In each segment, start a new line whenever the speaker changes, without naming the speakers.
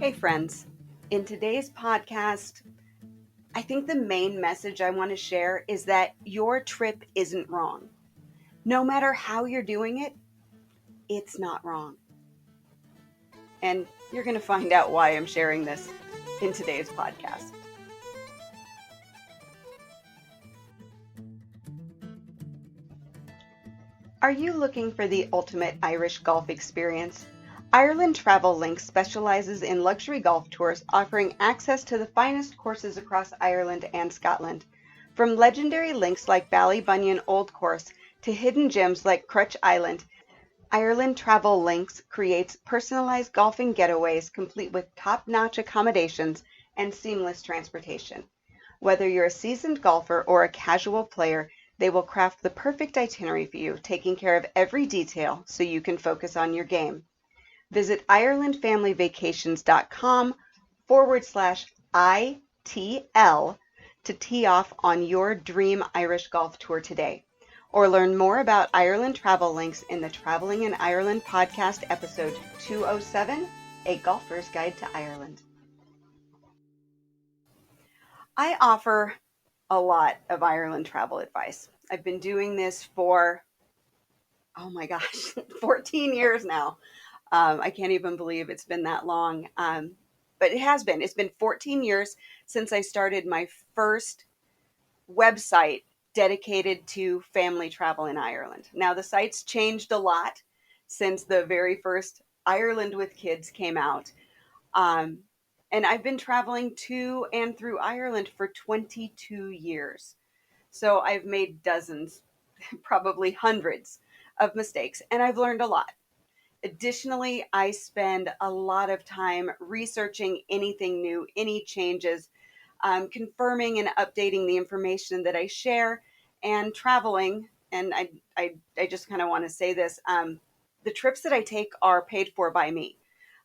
Hey, friends. In today's podcast, I think the main message I want to share is that your trip isn't wrong. No matter how you're doing it, it's not wrong. And you're going to find out why I'm sharing this in today's podcast. Are you looking for the ultimate Irish golf experience? Ireland Travel Links specializes in luxury golf tours, offering access to the finest courses across Ireland and Scotland. From legendary links like Ballybunion Old Course to hidden gems like Crutch Island, Ireland Travel Links creates personalized golfing getaways complete with top-notch accommodations and seamless transportation. Whether you're a seasoned golfer or a casual player, they will craft the perfect itinerary for you, taking care of every detail so you can focus on your game. Visit IrelandFamilyVacations.com/ITL to tee off on your dream Irish golf tour today. Or learn more about Ireland Travel Links in the Traveling in Ireland podcast episode 207, A Golfer's Guide to Ireland. I offer a lot of Ireland travel advice. I've been doing this for, oh my gosh, 14 years now. I can't even believe it's been that long. But it has been. It's been 14 years since I started my first website dedicated to family travel in Ireland. Now, the site's changed a lot since the very first Ireland with Kids came out. Um, and I've been traveling to and through Ireland for 22 years. So I've made dozens, probably hundreds of mistakes, and I've learned a lot. Additionally, I spend a lot of time researching anything new, any changes, confirming and updating the information that I share, and traveling. And I just kind of want to say this. The trips that I take are paid for by me.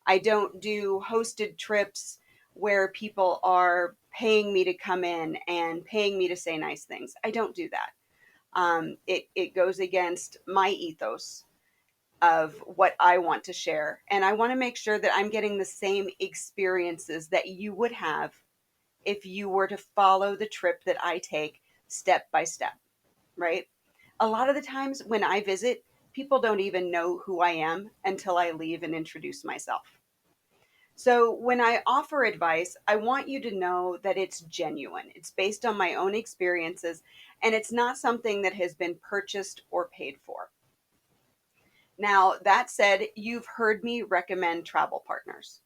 I don't do hosted trips where people are paying me to come in and paying me to say nice things. I don't do that. It goes against my ethos of what I want to share. And I want to make sure that I'm getting the same experiences that you would have if you were to follow the trip that I take step by step, right? A lot of the times when I visit, people don't even know who I am until I leave and introduce myself. So when I offer advice, I want you to know that it's genuine. It's based on my own experiences, and it's not something that has been purchased or paid for. Now, that said, you've heard me recommend travel partners.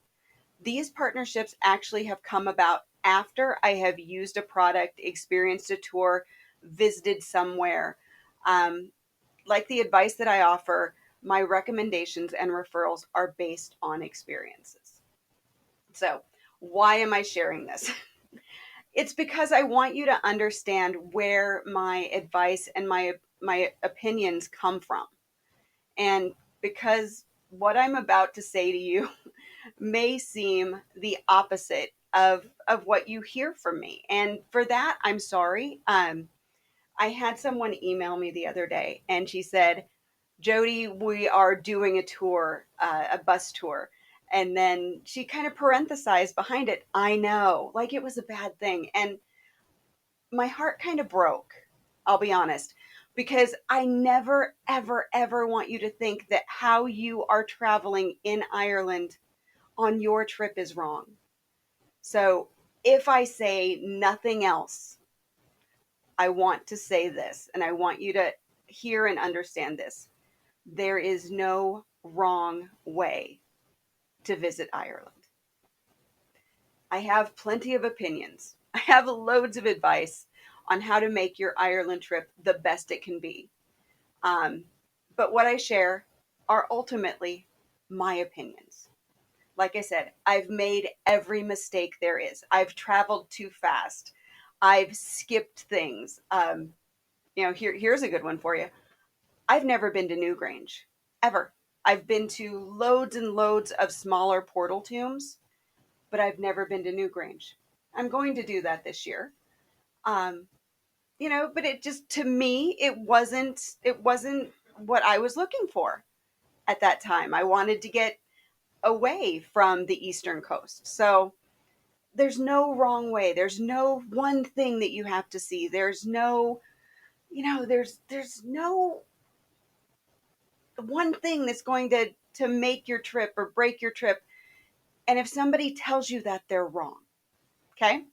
These partnerships actually have come about after I have used a product, experienced a tour, visited somewhere. Um, like the advice that I offer, my recommendations and referrals are based on experiences. So, why am I sharing this? It's because I want you to understand where my advice and my opinions come from. And because what I'm about to say to you may seem the opposite of what you hear from me. And for that, I'm sorry. I had someone email me the other day and she said, Jody, we are doing a tour, a bus tour. And then she kind of parenthesized behind it, I know, like it was a bad thing. And my heart kind of broke, I'll be honest, because I never, ever, ever want you to think that how you are traveling in Ireland on your trip is wrong. So if I say nothing else, I want to say this, and I want you to hear and understand this. There is no wrong way to visit Ireland. I have plenty of opinions. I have loads of advice on how to make your Ireland trip the best it can be. Um, but what I share are ultimately my opinions. Like I said, I've made every mistake there is. I've traveled too fast. I've skipped things. Here's a good one for you. I've never been to Newgrange, ever. I've been to loads and loads of smaller portal tombs, but I've never been to Newgrange. I'm going to do that this year. Um, but it just, to me, it wasn't what I was looking for at that time. I wanted to get away from the Eastern coast. So there's no wrong way. There's no one thing that you have to see. There's no, there's no one thing that's going to make your trip or break your trip. And if somebody tells you that, they're wrong. Okay?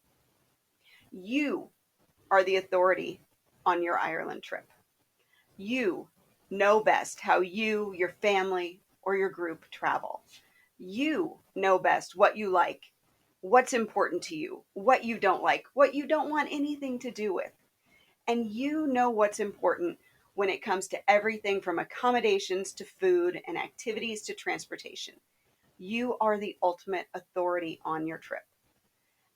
You are the authority on your Ireland trip. You know best how you, your family, or your group travel. You know best what you like, what's important to you, what you don't like, what you don't want anything to do with. And you know what's important when it comes to everything from accommodations to food and activities to transportation. You are the ultimate authority on your trip.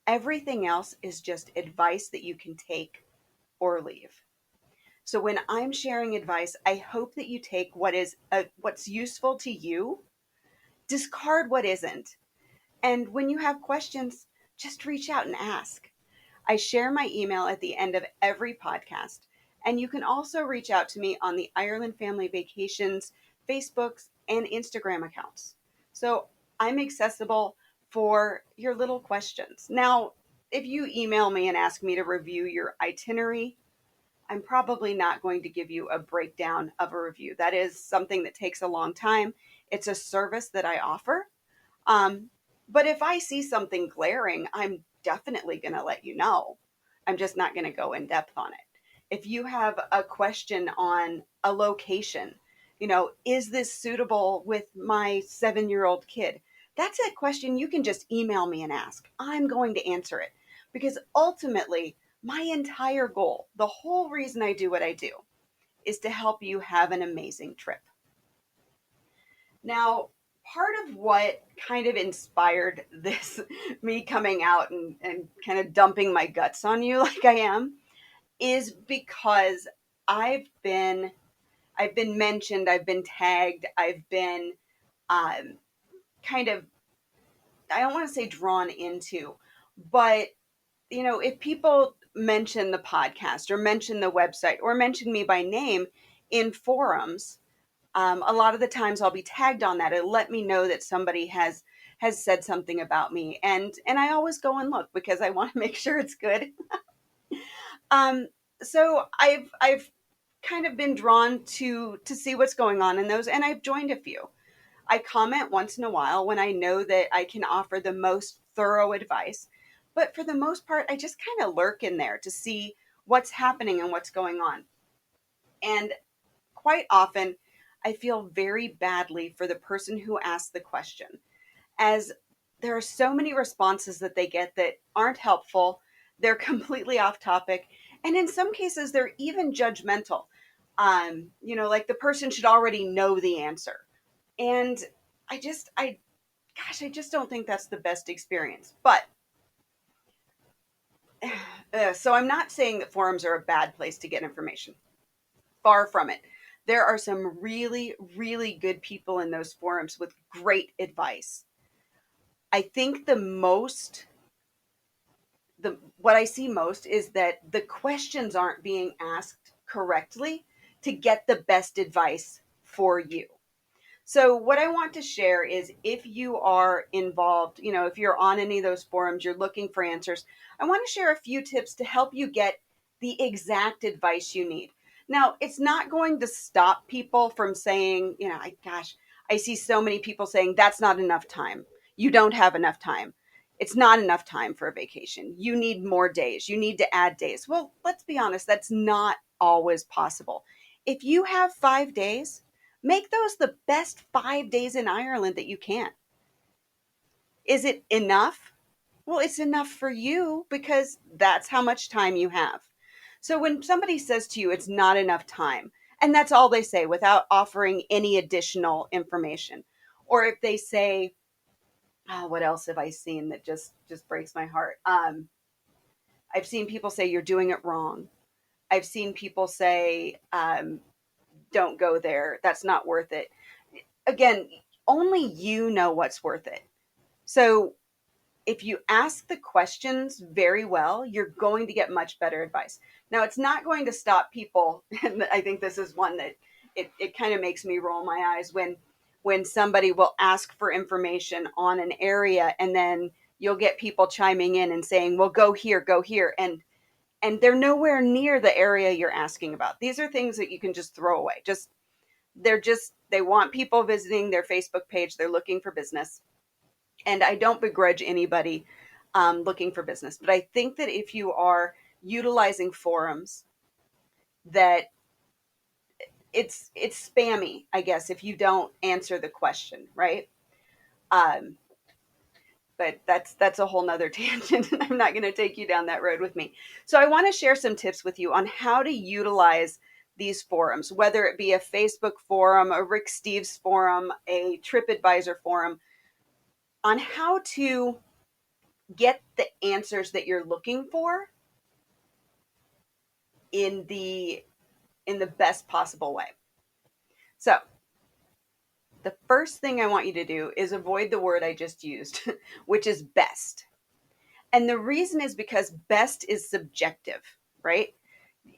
Everything else is just advice that you can take or leave. So when I'm sharing advice, I hope that you take what's useful to you, discard what isn't. And when you have questions, just reach out and ask. I share my email at the end of every podcast, and you can also reach out to me on the Ireland Family Vacations Facebooks and Instagram accounts. So I'm accessible for your little questions. Now, if you email me and ask me to review your itinerary, I'm probably not going to give you a breakdown of a review. That is something that takes a long time. It's a service that I offer. Um, but if I see something glaring, I'm definitely going to let you know. I'm just not going to go in depth on it. If you have a question on a location, is this suitable with my 7-year-old kid? That's a question you can just email me and ask. I'm going to answer it because ultimately, my entire goal, the whole reason I do what I do, is to help you have an amazing trip. Now, part of what kind of inspired this, me coming out and kind of dumping my guts on you like I am, is because I've been I've been mentioned, I've been tagged, I've been um, kind of, I don't want to say drawn into, but if people mention the podcast or mention the website or mention me by name in forums, a lot of the times I'll be tagged on that. It'll let me know that somebody has said something about me, and I always go and look because I want to make sure it's good. Um, so I've kind of been drawn to see what's going on in those, and I've joined a few. I comment once in a while when I know that I can offer the most thorough advice, but for the most part, I just kind of lurk in there to see what's happening and what's going on. And quite often, I feel very badly for the person who asked the question, as there are so many responses that they get that aren't helpful, they're completely off topic, and in some cases, they're even judgmental. Like the person should already know the answer. And I just, I, gosh, I just don't think that's the best experience. But so I'm not saying that forums are a bad place to get information. Far from it. There are some really, really good people in those forums with great advice. I think the what I see most is that the questions aren't being asked correctly to get the best advice for you. So what I want to share is if you are involved, if you're on any of those forums, you're looking for answers, I want to share a few tips to help you get the exact advice you need. Now, it's not going to stop people from saying, I see so many people saying that's not enough time. You don't have enough time. It's not enough time for a vacation. You need more days. You need to add days. Well, let's be honest, that's not always possible. If you have 5 days, make those the best 5 days in Ireland that you can. Is it enough? Well, it's enough for you because that's how much time you have. So when somebody says to you it's not enough time, and that's all they say without offering any additional information, or if they say, oh, what else have I seen that just breaks my heart? I've seen people say you're doing it wrong. I've seen people say, don't go there. That's not worth it. Again, only you know what's worth it. So if you ask the questions very well, you're going to get much better advice. Now, it's not going to stop people. And I think this is one that it kind of makes me roll my eyes when somebody will ask for information on an area, and then you'll get people chiming in and saying, well, go here, and they're nowhere near the area you're asking about. These are things that you can just throw away. They want people visiting their Facebook page. They're looking for business. And I don't begrudge anybody looking for business, but I think that if you are utilizing forums, that it's spammy, I guess, if you don't answer the question, right? Um, but that's a whole nother tangent, and I'm not going to take you down that road with me. So I want to share some tips with you on how to utilize these forums, whether it be a Facebook forum, a Rick Steves forum, a TripAdvisor forum, on how to get the answers that you're looking for in the best possible way. So the first thing I want you to do is avoid the word I just used, which is best. And the reason is because best is subjective, right?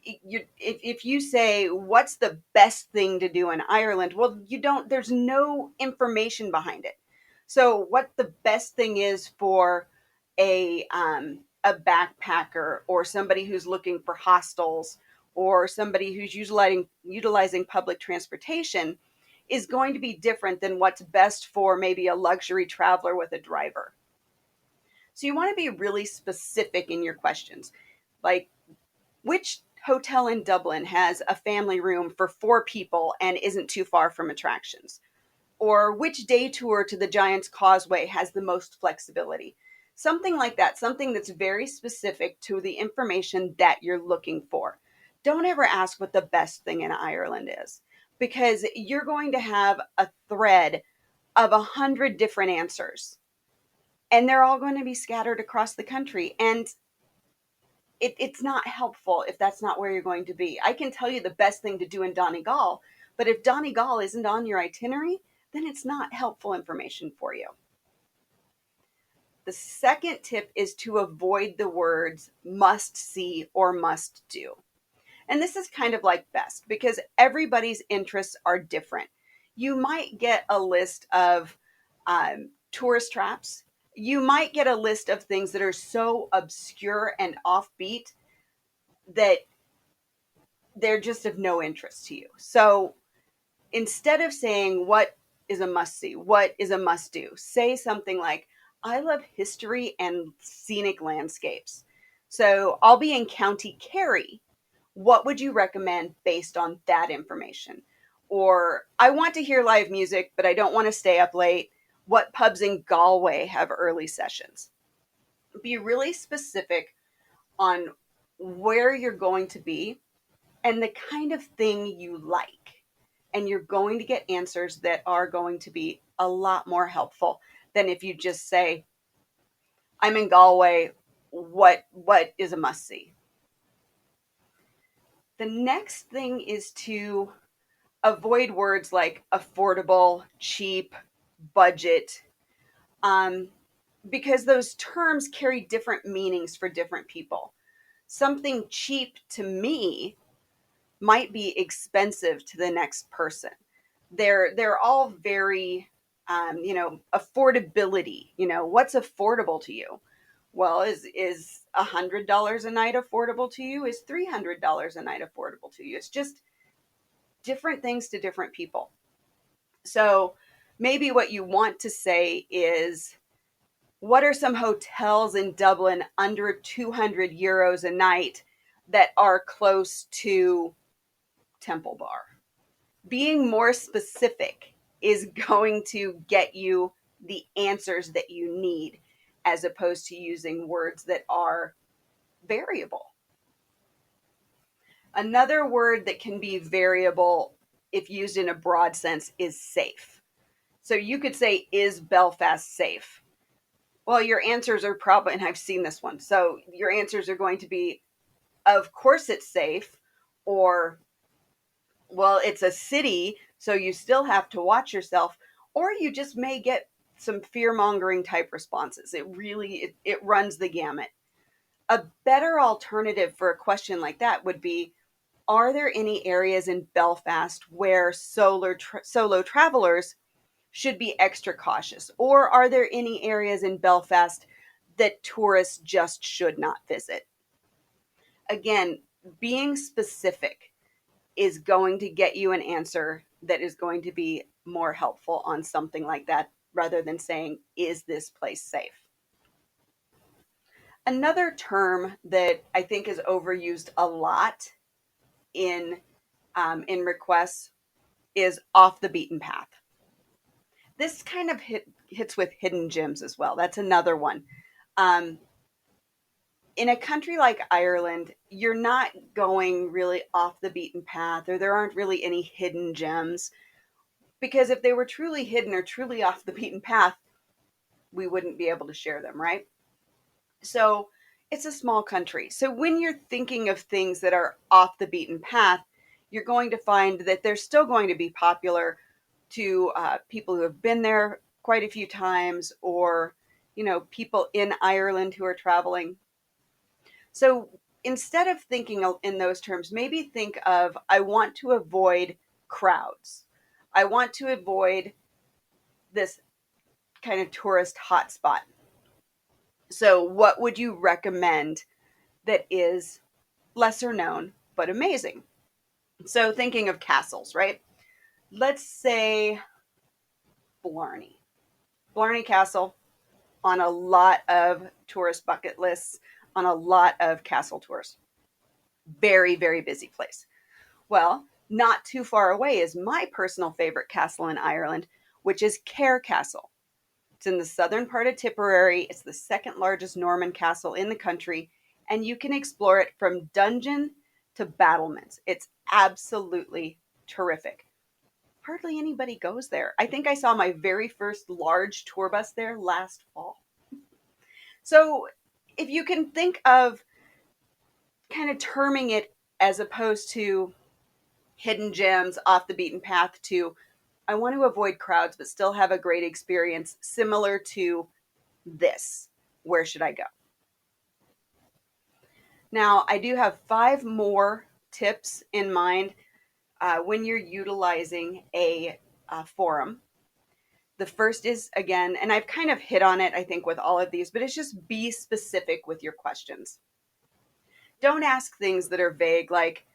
If you say, what's the best thing to do in Ireland? Well, there's no information behind it. So what the best thing is for a backpacker, or somebody who's looking for hostels, or somebody who's utilizing public transportation, is going to be different than what's best for maybe a luxury traveler with a driver. So you want to be really specific in your questions. Like, which hotel in Dublin has a family room for 4 people and isn't too far from attractions? Or which day tour to the Giant's Causeway has the most flexibility? Something like that, something that's very specific to the information that you're looking for. Don't ever ask what the best thing in Ireland is, because you're going to have a thread of 100 different answers, and they're all going to be scattered across the country. And it's not helpful if that's not where you're going to be. I can tell you the best thing to do in Donegal, but if Donegal isn't on your itinerary, then it's not helpful information for you. The second tip is to avoid the words must see or must do. And this is kind of like best, because everybody's interests are different. You might get a list of tourist traps. You might get a list of things that are so obscure and offbeat that they're just of no interest to you. So instead of saying what is a must see, what is a must do, say something like, I love history and scenic landscapes. So I'll be in County Kerry. What would you recommend based on that information? Or I want to hear live music, but I don't want to stay up late. What pubs in Galway have early sessions? Be really specific on where you're going to be and the kind of thing you like. And you're going to get answers that are going to be a lot more helpful than if you just say, I'm in Galway, what is a must see? The next thing is to avoid words like affordable, cheap, budget, because those terms carry different meanings for different people. Something cheap to me might be expensive to the next person. They're all very, affordability. What's affordable to you? Well, is $100 a night affordable to you? Is $300 a night affordable to you? It's just different things to different people. So maybe what you want to say is, what are some hotels in Dublin under 200 euros a night that are close to Temple Bar? Being more specific is going to get you the answers that you need, as opposed to using words that are variable. Another word that can be variable if used in a broad sense is safe. So you could say, is Belfast safe? Well, your answers are probably, and I've seen this one, so your answers are going to be, of course it's safe, or, well, it's a city, so you still have to watch yourself, or you just may get some fear-mongering type responses. It runs the gamut. A better alternative for a question like that would be, are there any areas in Belfast where solo travelers should be extra cautious? Or are there any areas in Belfast that tourists just should not visit? Again, being specific is going to get you an answer that is going to be more helpful on something like that rather than saying, is this place safe? Another term that I think is overused a lot in requests is off the beaten path. This kind of hits with hidden gems as well. That's another one. Um, in a country like Ireland, you're not going really off the beaten path, or there aren't really any hidden gems. Because if they were truly hidden or truly off the beaten path, we wouldn't be able to share them, right? So it's a small country. So when you're thinking of things that are off the beaten path, you're going to find that they're still going to be popular to people who have been there quite a few times, or people in Ireland who are traveling. So instead of thinking in those terms, maybe think of, I want to avoid crowds. I want to avoid this kind of tourist hotspot. So what would you recommend that is lesser known but amazing? So thinking of castles, right? Let's say Blarney. Blarney Castle on a lot of tourist bucket lists, on a lot of castle tours. Very, very busy place. Well, not too far away is my personal favorite castle in Ireland, which is Cahir Castle. It's in the southern part of Tipperary. It's the second largest Norman castle in the country, and you can explore it from dungeon to battlements. It's absolutely terrific. Hardly anybody goes there. I think I saw my very first large tour bus there last fall. So if you can think of kind of terming it as opposed to hidden gems off the beaten path to, I want to avoid crowds but still have a great experience similar to this, where should I go? Now, I do have 5 more tips in mind when you're utilizing a forum. The first is, again, and I've kind of hit on it, I think, with all of these, but it's just be specific with your questions. Don't ask things that are vague, like,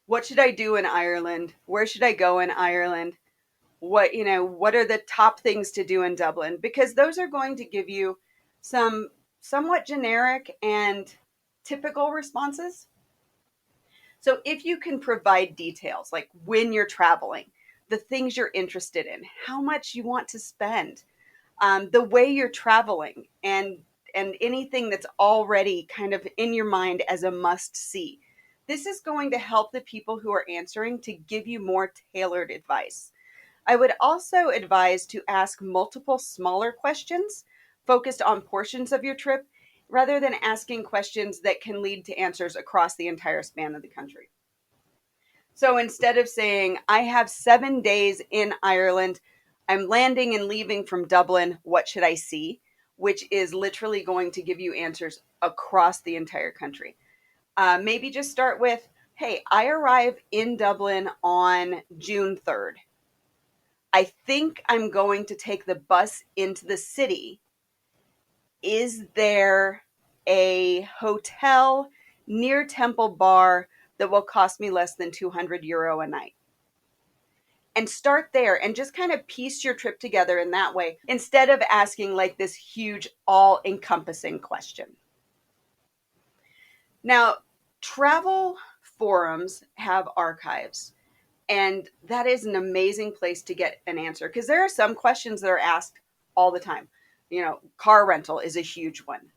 what should I do in Ireland? Where should I go in Ireland? What are the top things to do in Dublin? Because those are going to give you some somewhat generic and typical responses. So if you can provide details, like when you're traveling, the things you're interested in, how much you want to spend, the way you're traveling, and anything that's already kind of in your mind as a must see. This is going to help the people who are answering to give you more tailored advice. I would also advise to ask multiple smaller questions focused on portions of your trip rather than asking questions that can lead to answers across the entire span of the country. So instead of saying, I have 7 days in Ireland, I'm landing and leaving from Dublin, what should I see? Which is literally going to give you answers across the entire country. Maybe just start with, hey, I arrive in Dublin on June 3rd. I think I'm going to take the bus into the city. Is there a hotel near Temple Bar that will cost me less than €200 a night? And start there and just kind of piece your trip together in that way instead of asking like this huge all-encompassing question. Now, travel forums have archives. And that is an amazing place to get an answer because there are some questions that are asked all the time. Car rental is a huge one.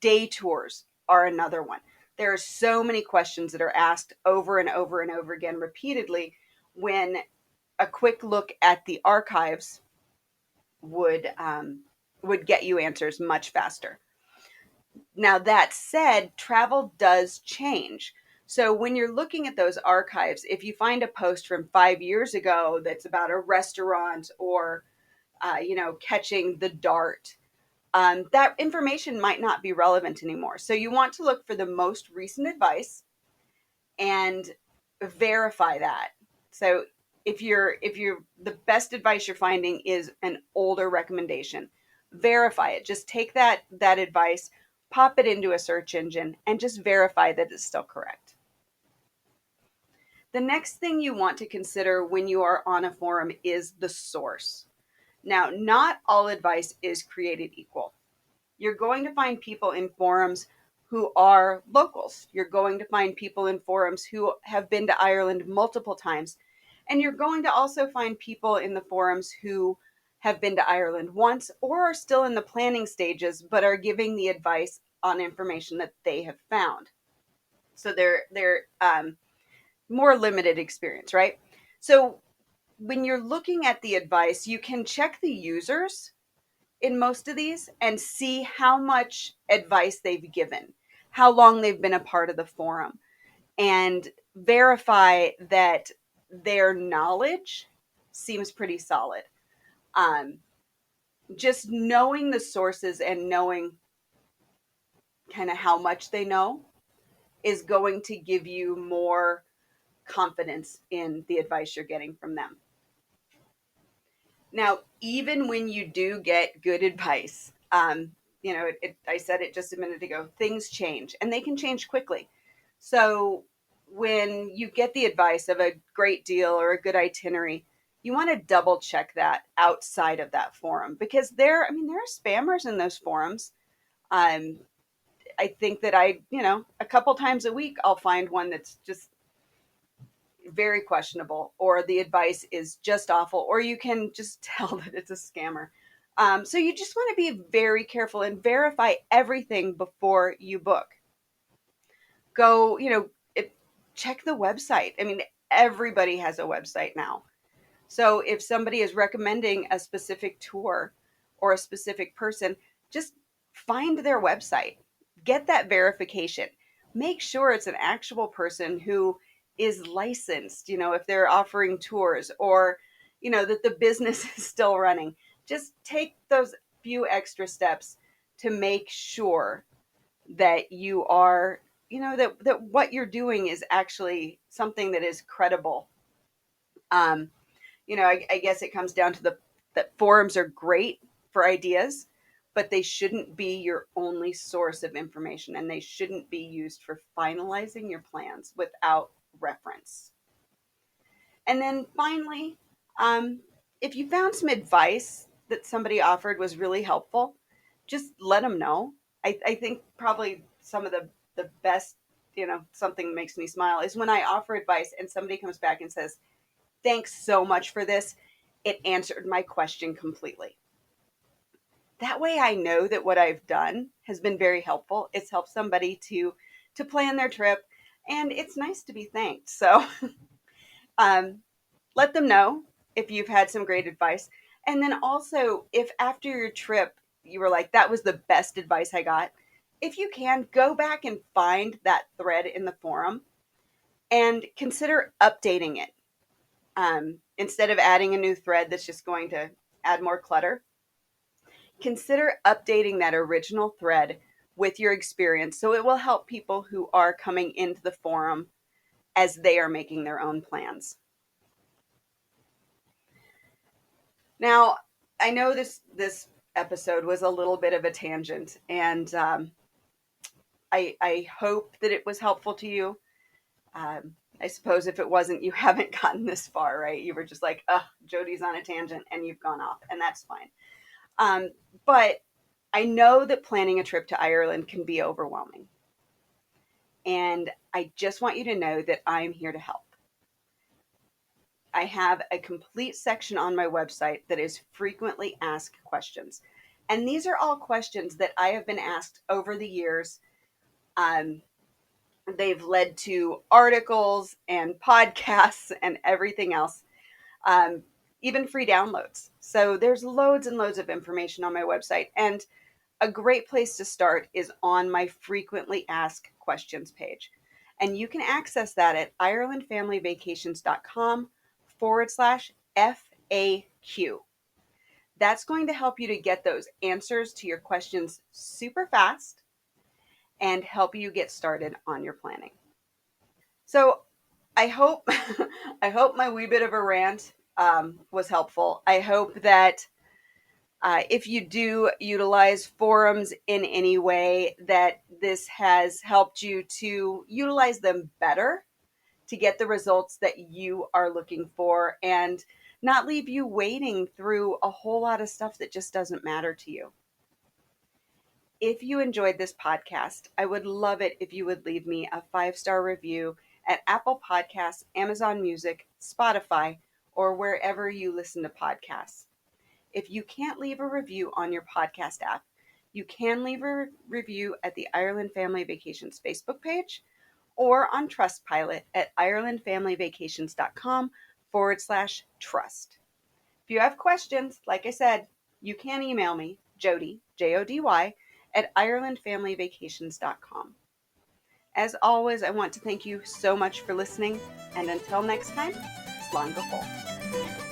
Day tours are another one. There are so many questions that are asked over and over and over again repeatedly when a quick look at the archives would get you answers much faster. Now, that said, travel does change. So when you're looking at those archives, if you find a post from 5 years ago that's about a restaurant or, catching the dart, that information might not be relevant anymore. So you want to look for the most recent advice and verify that. So if you're the best advice you're finding is an older recommendation, verify it. Just take that advice, pop it into a search engine, and just verify that it's still correct. The next thing you want to consider when you are on a forum is the source. Now, not all advice is created equal. You're going to find people in forums who are locals. You're going to find people in forums who have been to Ireland multiple times. And you're going to also find people in the forums who have been to Ireland once or are still in the planning stages, but are giving the advice on information that they have found. So they're more limited experience, right? So when you're looking at the advice, you can check the users in most of these and see how much advice they've given, how long they've been a part of the forum, and verify that their knowledge seems pretty solid. Um, just knowing the sources and knowing kind of how much they know is going to give you more confidence in the advice you're getting from them. Now, even when you do get good advice, I said it just a minute ago, things change and they can change quickly. So when you get the advice of a great deal or a good itinerary, you want to double check that outside of that forum because there are spammers in those forums. Um, I think that a couple times a week, I'll find one that's just very questionable, or the advice is just awful, or you can just tell that it's a scammer. So you just want to be very careful and verify everything before you book. Go, check the website. I mean, everybody has a website now. So if somebody is recommending a specific tour or a specific person, just find their website. Get that verification. Make sure it's an actual person who is licensed, if they're offering tours, or, that the business is still running. Just take those few extra steps to make sure that you are, that what you're doing is actually something that is credible. Um, I guess it comes down to that forums are great for ideas, but they shouldn't be your only source of information, and they shouldn't be used for finalizing your plans without reference. And then finally, if you found some advice that somebody offered was really helpful, just let them know. I think probably some of the best, something makes me smile is when I offer advice and somebody comes back and says, "Thanks so much for this. It answered my question completely." That way I know that what I've done has been very helpful. It's helped somebody to plan their trip, and it's nice to be thanked. So um, let them know if you've had some great advice. And then also, if after your trip you were like, that was the best advice I got, if you can, go back and find that thread in the forum and consider updating it. Instead of adding a new thread that's just going to add more clutter, consider updating that original thread with your experience so it will help people who are coming into the forum as they are making their own plans. Now, I know this episode was a little bit of a tangent, and I hope that it was helpful to you. I suppose if it wasn't, you haven't gotten this far, right? You were just like, Jody's on a tangent, and you've gone off, and that's fine. But I know that planning a trip to Ireland can be overwhelming. And I just want you to know that I'm here to help. I have a complete section on my website that is frequently asked questions. And these are all questions that I have been asked over the years. They've led to articles and podcasts and everything else, even free downloads. So there's loads and loads of information on my website. And a great place to start is on my frequently asked questions page. And you can access that at IrelandFamilyVacations.com/FAQ. That's going to help you to get those answers to your questions super fast and help you get started on your planning. So I hope I hope my wee bit of a rant was helpful. I hope that if you do utilize forums in any way, that this has helped you to utilize them better to get the results that you are looking for and not leave you waiting through a whole lot of stuff that just doesn't matter to you. If you enjoyed this podcast, I would love it if you would leave me a 5-star review at Apple Podcasts, Amazon Music, Spotify, or wherever you listen to podcasts. If you can't leave a review on your podcast app, you can leave a review at the Ireland Family Vacations Facebook page or on Trustpilot at IrelandFamilyVacations.com/trust. If you have questions, like I said, you can email me, Jody, Jody, at IrelandFamilyVacations.com. As always, I want to thank you so much for listening, and until next time, Slán go fóill.